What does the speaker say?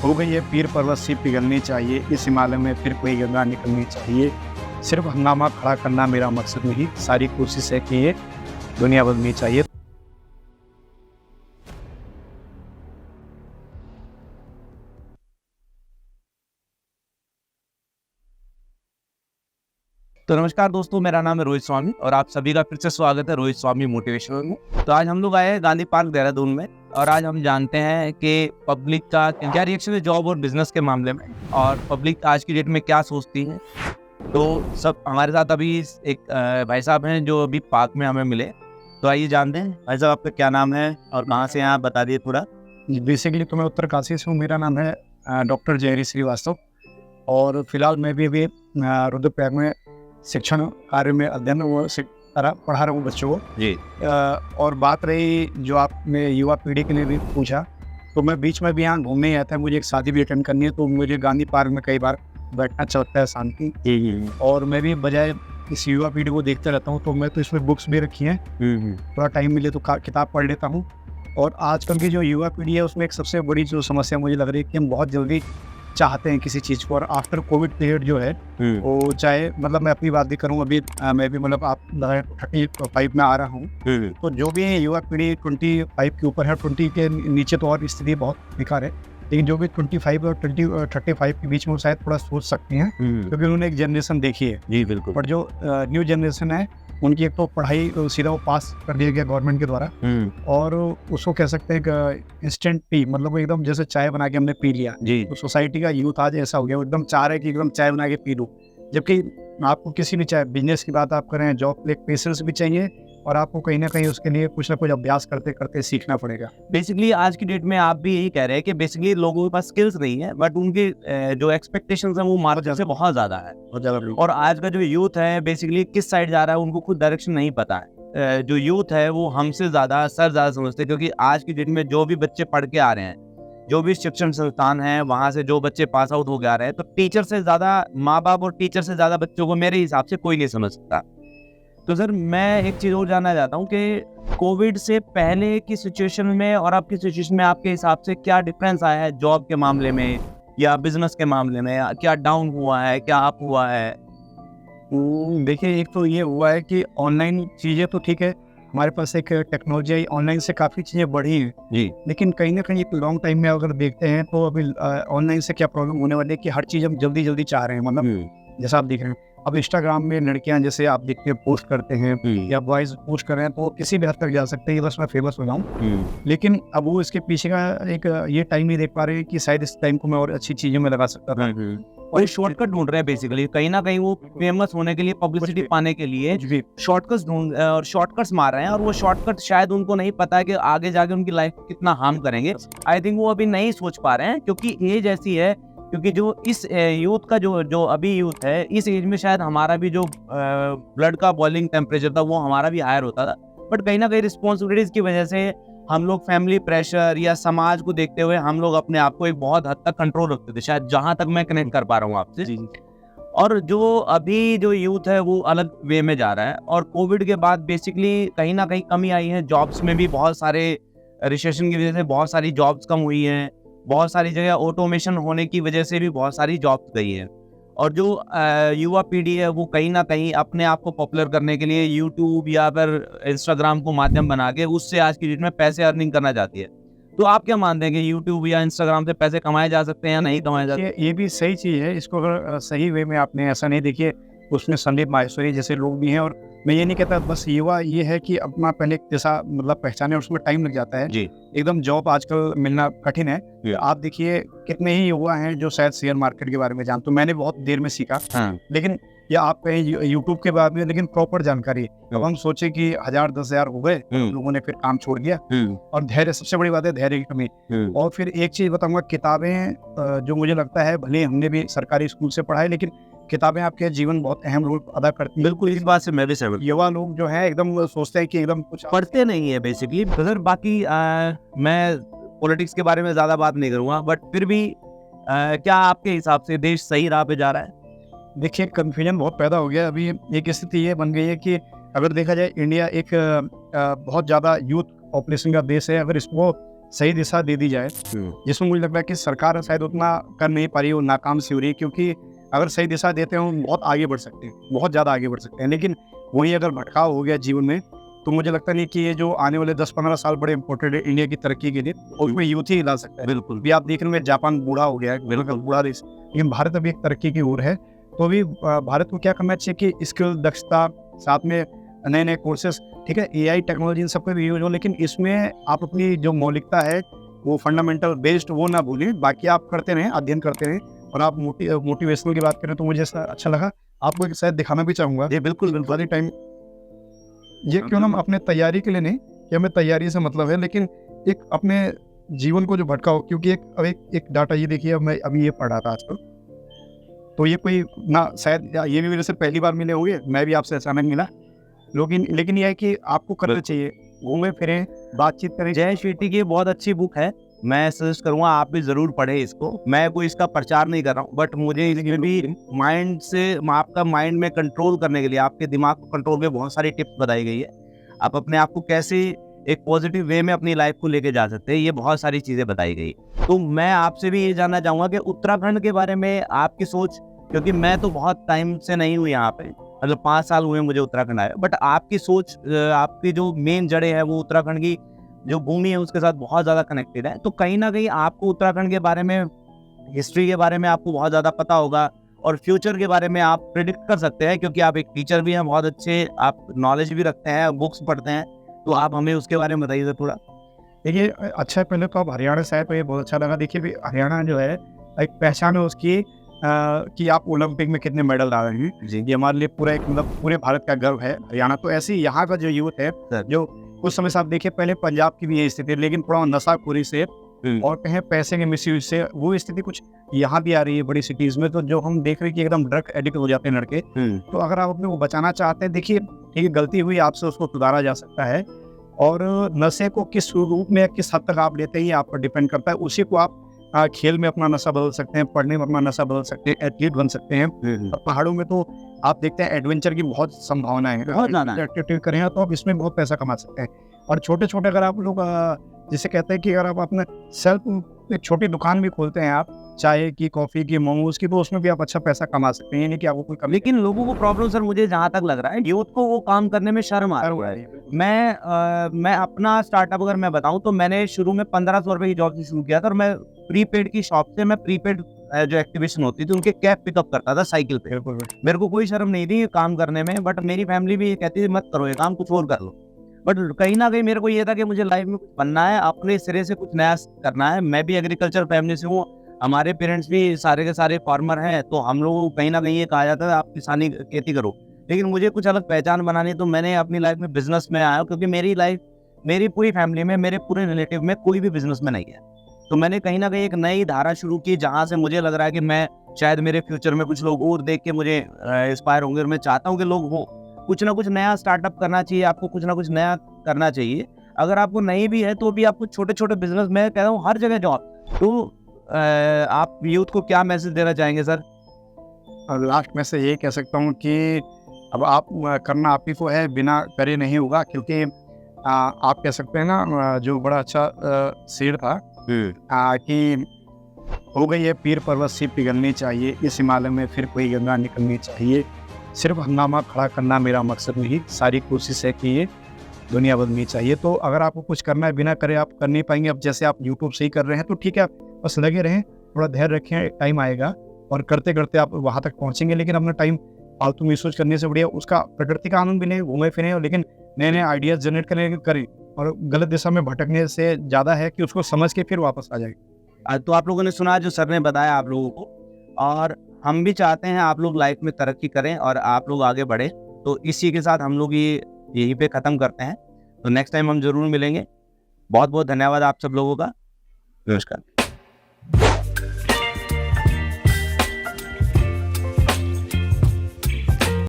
हो गई है पीर पर्वत सी पिघलनी चाहिए, इस हिमालय में फिर कोई गंगा निकलनी चाहिए। सिर्फ हंगामा खड़ा करना मेरा मकसद नहीं, सारी कोशिश है कि ये दुनिया बदलनी चाहिए। तो नमस्कार दोस्तों, मेरा नाम है रोहित स्वामी और आप सभी का फिर से स्वागत है रोहित स्वामी मोटिवेशनल में। तो आज हम लोग आए हैं गांधी पार्क देहरादून में और आज हम जानते हैं कि पब्लिक का क्या रिएक्शन है जॉब और बिजनेस के मामले में और पब्लिक आज की डेट में क्या सोचती है। तो सब हमारे साथ अभी एक भाई साहब हैं जो अभी पार्क में हमें मिले, तो आइए जानते हैं। भाई साहब, आपका क्या नाम है और कहाँ से हैं आप, बता दिए थोड़ा। बेसिकली तो मैं उत्तरकाशी से हूँ। मेरा नाम है डॉक्टर जयहरी श्रीवास्तव और फिलहाल मैं भी अभी रुद्रप्रयाग में शिक्षण कार्य में अध्ययन पढ़ा रहा हूँ बच्चों को जी। और बात रही जो आपने युवा पीढ़ी के लिए भी पूछा, तो मैं बीच में भी यहाँ घूमने ही आता है। मुझे एक शादी भी अटेंड करनी है, तो मुझे गांधी पार्क में कई बार बैठना अच्छा लगता है, शांति। और मैं भी बजाय इस युवा पीढ़ी को देखते रहता हूँ, तो मैं तो इसमें बुक्स भी रखी हैं, थोड़ा टाइम मिले तो किताब पढ़ लेता हूँ। और आजकल की जो युवा पीढ़ी है उसमें एक सबसे बड़ी जो समस्या मुझे लग रही है कि हम बहुत जल्दी चाहते हैं किसी चीज़ को। और आफ्टर कोविड पीरियड जो है वो चाहे मतलब मैं अपनी बात भी करूँ, अभी मैं भी मतलब आप 35 में आ रहा हूँ, तो जो भी युवा पीढ़ी 25 के ऊपर है, 20 के नीचे तो और स्थिति बहुत बेकार है, लेकिन जो भी 25 और 35 के बीच में वो शायद थोड़ा सोच सकती हैं क्योंकि उन्होंने एक जनरेशन देखी है। जी बिल्कुल। पर जो न्यू जनरेशन है उनकी एक तो पढ़ाई सीधा वो पास कर दिया गया गवर्नमेंट के द्वारा, और उसको कह सकते हैं कि इंस्टेंट टी, मतलब वो एकदम जैसे चाय बना के हमने पी लिया जी। तो सोसाइटी का यूथ आज ऐसा हो गया, वो एकदम चाह रहे कि एकदम चाय बना के पी लूँ, जबकि आपको किसी भी चाहे बिजनेस की बात आप करें, जॉब के लिए पेशेंस भी चाहिए और आपको कहीं ना कहीं उसके लिए कुछ ना कुछ अभ्यास करते करते सीखना पड़ेगा। बेसिकली आज की डेट में आप भी यही कह रहे हैं कि बेसिकली लोगों के पास स्किल्स नहीं है, बट उनके जो एक्सपेक्टेशंस हैं वो मार्केट से बहुत ज़्यादा है। और आज का जो यूथ है बेसिकली किस साइड जा रहा है उनको खुद डायरेक्शन नहीं पता है। जो यूथ है वो हमसे ज़्यादा सर ज़्यादा समझते हैं, क्योंकि आज की डेट में जो भी बच्चे पढ़ के आ रहे हैं, जो भी शिक्षण संस्थान है वहाँ से जो बच्चे पास आउट हो के आ रहे हैं, तो टीचर से ज़्यादा माँ बाप और टीचर से ज़्यादा बच्चों को मेरे हिसाब से कोई नहीं समझ सकता। तो सर मैं एक चीज़ और जानना चाहता हूँ कि कोविड से पहले की सिचुएशन में और अब की सिचुएशन में आपके हिसाब से क्या डिफरेंस आया है जॉब के मामले में या बिजनेस के मामले में, क्या डाउन हुआ है, क्या अप हुआ है? देखिए, एक तो ये हुआ है कि ऑनलाइन चीज़ें तो ठीक है, हमारे पास एक टेक्नोलॉजी आई, ऑनलाइन से काफ़ी चीज़ें बढ़ी हैं जी, लेकिन कहीं ना कहीं एक लॉन्ग टाइम में अगर देखते हैं तो अभी ऑनलाइन से क्या प्रॉब्लम होने वाली है कि हर चीज़ हम जल्दी जल्दी चाह रहे हैं। मतलब जैसा आप देख रहे हैं अब इंस्टाग्राम में लड़कियां जैसे आप देखते हैं पोस्ट करते हैं या बॉयज पोस्ट कर रहे हैं, तो किसी भी हद तक जा सकते हैं बस मैं फेमस हो जाऊँ, लेकिन अब वो इसके पीछे का एक ये टाइम नहीं देख पा रहे हैं कि शायद इस टाइम को मैं और अच्छी चीज़ों में लगा सकता था। और शॉर्टकट ढूंढ रहे हैं बेसिकली, कहीं ना कहीं वो फेमस होने के लिए, पब्लिसिटी पाने के लिए शॉर्टकट्स ढूंढ और शॉर्टकट्स मार रहे हैं, और वो शॉर्टकट शायद उनको नहीं पता है कि आगे जाके उनकी लाइफ कितना हार्म करेंगे। आई थिंक वो अभी नहीं सोच पा रहे हैं क्योंकि एज ऐसी है, क्योंकि जो इस यूथ का जो अभी यूथ है, इस एज में शायद हमारा भी जो ब्लड का बॉइलिंग टेम्परेचर था वो हमारा भी हायर होता था, बट कहीं ना कहीं रिस्पॉन्सिबिलिटीज की वजह से हम लोग फैमिली प्रेशर या समाज को देखते हुए हम लोग अपने आप को एक बहुत हद तक कंट्रोल रखते थे, शायद जहां तक मैं कनेक्ट कर पा रहा हूँ आपसे। और जो अभी जो यूथ है वो अलग वे में जा रहा है, और कोविड के बाद बेसिकली कहीं ना कहीं कमी आई है जॉब्स में भी, बहुत सारे रिसेशन की वजह से बहुत सारी जॉब्स कम हुई हैं, बहुत सारी जगह ऑटोमेशन होने की वजह से भी बहुत सारी जॉब्स गई हैं, और जो युवा पीढ़ी है वो कहीं ना कहीं अपने आप को पॉपुलर करने के लिए यूट्यूब या फिर इंस्टाग्राम को माध्यम बना के उससे आज की डेट में पैसे अर्निंग करना चाहती है। तो आप क्या मानते हैं कि यूट्यूब या इंस्टाग्राम से पैसे कमाए जा सकते हैं या नहीं कमाए जा सकते? ये भी सही चीज़ है, इसको अगर सही वे में आपने ऐसा नहीं, देखिए उसमें संदीप माहेश्वरी जैसे लोग भी हैं, और मैं ये नहीं कहता बस युवा ये है कि अपना पहले जैसा मतलब पहचाने, उसमें टाइम लग जाता है जी। एकदम जॉब आजकल मिलना कठिन है। आप देखिए कितने ही युवा हैं जो शायद शेयर मार्केट के बारे में जानते, तो मैंने बहुत देर में सीखा, लेकिन या आप कहें यूट्यूब के बारे में, लेकिन प्रॉपर जानकारी। अब हम सोचे कि 1000 10,000 हो गए, लोगों ने फिर काम छोड़ दिया, और धैर्य, सबसे बड़ी बात है धैर्य की कमी। और फिर एक चीज बताऊंगा, किताबें जो मुझे लगता है भले हमने भी सरकारी स्कूल से पढ़ाई, लेकिन किताबें आपके जीवन बहुत अहम रोल अदा करती हैं। बिल्कुल, इस बात से मैं भी सहमत। युवा लोग जो है एकदम सोचते हैं कि एकदम कुछ पढ़ते नहीं है बेसिकली। सर बाकी मैं पॉलिटिक्स के बारे में ज्यादा बात नहीं करूंगा, बट फिर भी क्या आपके हिसाब से देश सही राह पे जा रहा है? देखिए, कंफ्यूजन बहुत पैदा हो गया। अभी एक स्थिति ये बन गई है कि अगर देखा जाए इंडिया एक बहुत ज़्यादा यूथ पॉपुलेशन का देश है, अगर इसको सही दिशा दे दी जाए, जिसमें मुझे लगता है कि सरकार शायद उतना कर नहीं पा रही, वो नाकाम सी हो रही है। क्योंकि अगर सही दिशा देते हैं हम बहुत आगे बढ़ सकते हैं, बहुत ज़्यादा आगे बढ़ सकते हैं। लेकिन वही अगर भटकाव हो गया जीवन में, तो मुझे लगता नहीं कि ये जो आने वाले 10-15 साल बड़े इंपॉर्टेंट है इंडिया की तरक्की के लिए, और उसमें यूथ ही ला सकता है। बिल्कुल। भी आप देख रहे हैं जापान बूढ़ा हो गया है, बिल्कुल बूढ़ा देश, लेकिन भारत अभी एक तरक्की की ओर है। तो अभी भारत को क्या करना चाहिए कि स्किल, दक्षता, साथ में नए-नए कोर्सेस, ठीक है, एआई टेक्नोलॉजी इन सब पे भी यूज हो, लेकिन इसमें आप अपनी जो मौलिकता है वो फंडामेंटल बेस्ड वो ना भूलें। बाकी आप करते रहें, अध्ययन करते रहें। और आप मोटिवेशनल की बात करें तो मुझे ऐसा अच्छा लगा, आपको एक शायद दिखाना भी चाहूँगा। जी बिल्कुल खाली टाइम ये क्यों ना अपने तैयारी के लिए नहीं कि हमें तैयारी से मतलब है, लेकिन एक अपने जीवन को जो भटकाओ। क्योंकि एक डाटा ये देखिए, अब मैं अभी ये पढ़ रहा था आजकल, तो ये कोई ना शायद ये भी मेरे से पहली बार मिले होंगे, मैं भी आपसे अचानक मिला, लेकिन ये है कि आपको करना चाहिए, घूमें फिरें, बातचीत करें। जय शेट्टी की बहुत अच्छी बुक है, मैं सजेस्ट करूंगा आप भी जरूर पढ़े इसको। मैं कोई इसका प्रचार नहीं कर रहा हूँ, बट मुझे इसमें भी माइंड से आपका माइंड में कंट्रोल करने के लिए, आपके दिमाग को कंट्रोल में बहुत सारी टिप्स बताई गई है। आप अपने आप को कैसे एक पॉजिटिव वे में अपनी लाइफ को लेके जा सकते हैं, ये बहुत सारी चीजें बताई गई। तो मैं आपसे भी ये जानना चाहूंगा कि उत्तराखंड के बारे में आपकी सोच, क्योंकि मैं तो बहुत टाइम से नहीं हूँ यहाँ पे, मतलब 5 साल हुए मुझे उत्तराखंड आए, बट आपकी सोच, आपकी जो मेन जड़ें है वो उत्तराखंड की जो भूमि है उसके साथ बहुत ज़्यादा कनेक्टेड है। तो कहीं ना कहीं आपको उत्तराखंड के बारे में, हिस्ट्री के बारे में आपको बहुत ज़्यादा पता होगा, और फ्यूचर के बारे में आप प्रिडिक्ट कर सकते हैं, क्योंकि आप एक टीचर भी हैं बहुत अच्छे, आप नॉलेज भी रखते हैं, बुक्स पढ़ते हैं। तो आप हमें उसके बारे में बताइए थोड़ा। देखिए, अच्छा है, पहले तो आप हरियाणा से आए तो ये बहुत अच्छा लगा। देखिए भी हरियाणा जो है एक पहचान है उसकी, कि आप ओलंपिक में कितने मेडल ला रहे हैं जी, ये हमारे लिए पूरा एक मतलब पूरे भारत का गर्व है हरियाणा। तो ऐसे ही यहाँ का जो यूथ है, जो कुछ समय से आप देखिए, पहले पंजाब की भी यही स्थिति है, लेकिन थोड़ा नशाखोरी से और कहें पैसे के मिसयूज से वो स्थिति कुछ यहाँ भी आ रही है बड़ी सिटीज में। तो जो हम देख रहे हैं कि एकदम ड्रग एडिक्ट हो जाते हैं लड़के, तो अगर आप अपने को बचाना चाहते हैं, देखिए ठीक है, गलती हुई आपसे, उसको सुधारा जा सकता है। और नशे को किस रूप में, किस हद तक आप लेते हैं, ये आप पर डिपेंड करता है। उसी को आप खेल में अपना नशा बदल सकते हैं, पढ़ने में अपना नशा बदल सकते हैं, एथलीट बन सकते हैं। पहाड़ों में तो आप देखते हैं एडवेंचर की बहुत संभावनाएं हैं, बहुत ज़्यादा एक्टिविटी करें तो आप इसमें बहुत पैसा कमा सकते हैं। और छोटे छोटे अगर आप लोग जिसे कहते हैं कि अगर आप अपना सेल्फ एक छोटी दुकान भी खोलते हैं, आप चाय की, कॉफी की, मोमोज की, तो उसमें भी आप अच्छा पैसा कमा सकते हैं, नहीं कि आपको कोई कमी। लेकिन लोगों को प्रॉब्लम सर, मुझे जहाँ तक लग रहा है, यूथ को वो काम करने में शर्म आ रहा है। मैं अपना स्टार्टअप अगर मैं बताऊं तो मैंने शुरू में 1500 रुपए की जॉब से शुरू किया था, और मैं प्रीपेड की शॉप से मैं प्रीपेड जो एक्टिवेशन होती थी उनके कैब पिकअप करता था साइकिल पे। मेरे को कोई शर्म नहीं थी काम करने में, बट मेरी फैमिली भी कहती थी मत करो ये काम, कुछ और कर लो। बट कहीं ना कहीं मेरे को ये था कि मुझे लाइफ में कुछ बनना है, अपने सिरे से कुछ नया करना है। मैं भी एग्रीकल्चर फैमिली से हूँ, हमारे पेरेंट्स भी सारे के सारे फार्मर हैं, तो हम लोगों को कहीं ना कहीं ये कहा जाता है आप किसानी खेती करो। लेकिन मुझे कुछ अलग पहचान बनानी, तो मैंने अपनी लाइफ में बिजनेस में आया, क्योंकि मेरी पूरी फैमिली में, मेरे पूरे रिलेटिव में कोई भी बिजनेस में नहीं है। तो मैंने कहीं ना कहीं एक नई धारा शुरू की, जहाँ से मुझे लग रहा है कि मैं शायद मेरे फ्यूचर में कुछ लोग और देख के मुझे इंस्पायर होंगे, और मैं चाहता हूँ कि लोग हो कुछ ना कुछ नया स्टार्टअप करना चाहिए, आपको कुछ ना कुछ नया करना चाहिए। अगर आपको नहीं भी है तो भी आपको छोटे छोटे बिजनेस, मैं कह रहा हूँ हर जगह जॉब। तो आप यूथ को क्या मैसेज देना चाहेंगे सर? लास्ट में से ये कह सकता हूँ कि अब आप करना आप ही को है, बिना करे नहीं होगा। क्योंकि आप कह सकते हैं ना, जो बड़ा अच्छा शेर था कि हो गई है पीर पर्वत सी पिघलनी चाहिए, इस हिमालय में फिर कोई गंगा निकलनी चाहिए, सिर्फ हंगामा खड़ा करना मेरा मकसद नहीं, सारी कोशिश है कि ये दुनिया बदलनी चाहिए। तो अगर आपको कुछ करना है, बिना करे आप कर नहीं पाएंगे। अब जैसे आप यूट्यूब से ही कर रहे हैं तो ठीक है, बस लगे रहें, थोड़ा धैर्य रखें, एक टाइम आएगा और करते करते आप वहाँ तक पहुँचेंगे। लेकिन अपना टाइम फालतू में सोच करने से बढ़िया उसका प्रकृति का आनंद भी नहीं, घूमे फिरें, लेकिन नए नए आइडियाज जनरेट करें। और गलत दिशा में भटकने से ज़्यादा है कि उसको समझ के फिर वापस आ जाए। तो आप लोगों ने सुना जो सर ने बताया आप लोगों को, और हम भी चाहते हैं आप लोग लाइफ में तरक्की करें और आप लोग आगे बढ़े। तो इसी के साथ हम लोग ये यहीं पे ख़त्म करते हैं। तो नेक्स्ट टाइम हम जरूर मिलेंगे। बहुत बहुत धन्यवाद आप सब लोगों का। नमस्कार।